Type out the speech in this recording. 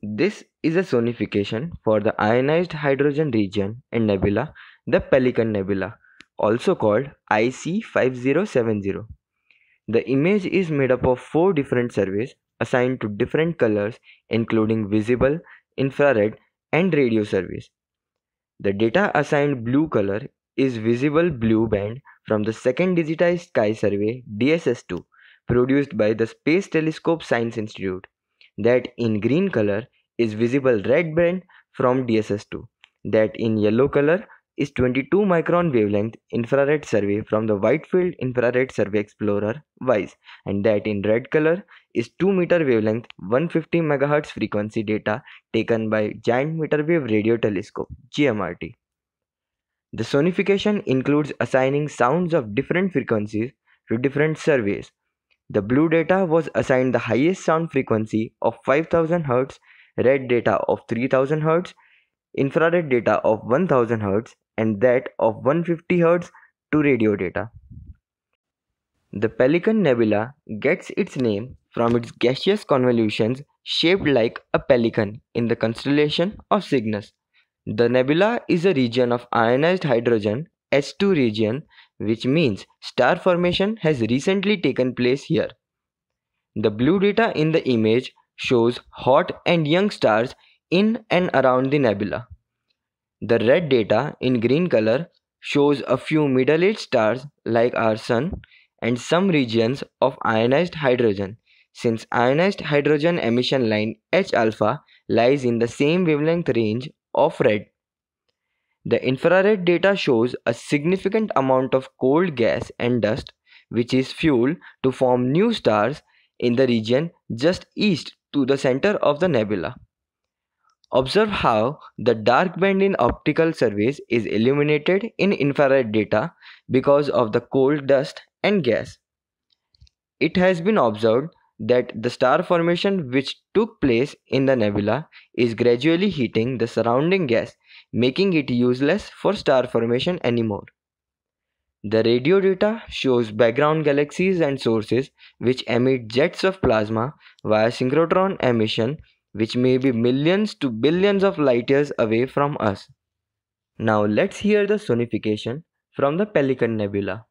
This is a sonification for the ionized hydrogen region in nebula, the Pelican Nebula, also called IC5070. The image is made up of 4 different surveys assigned to different colors, including visible, infrared, and radio surveys. The data assigned blue color is visible blue band from the second Digitized Sky Survey DSS2 produced by the Space Telescope Science Institute. That in green color is visible red band from DSS2. That in yellow color is 22 micron wavelength infrared survey from the Widefield Infrared Survey Explorer WISE, and that in red color is 2 meter wavelength 150 MHz frequency data taken by Giant Meterwave Radio Telescope GMRT. The sonification includes assigning sounds of different frequencies to different surveys. The blue data was assigned the highest sound frequency of 5000 Hz, red data of 3000 Hz, infrared data of 1000 Hz, and that of 150 Hz to radio data. The Pelican Nebula gets its name from its gaseous convolutions shaped like a pelican in the constellation of Cygnus. The nebula is a region of ionized hydrogen, H2 region, which means star formation has recently taken place here. The blue data in the image shows hot and young stars in and around the nebula. The red data in green color shows a few middle-aged stars like our Sun and some regions of ionized hydrogen, since ionized hydrogen emission line H alpha lies in the same wavelength range of red. The infrared data shows a significant amount of cold gas and dust, which is fuel to form new stars in the region just east to the center of the nebula. Observe how the dark band in optical surveys is illuminated in infrared data because of the cold dust and gas. It has been observed that the star formation which took place in the nebula is gradually heating the surrounding gas, making it useless for star formation anymore. The radio data shows background galaxies and sources which emit jets of plasma via synchrotron emission, which may be millions to billions of light years away from us. Now let's hear the sonification from the Pelican Nebula.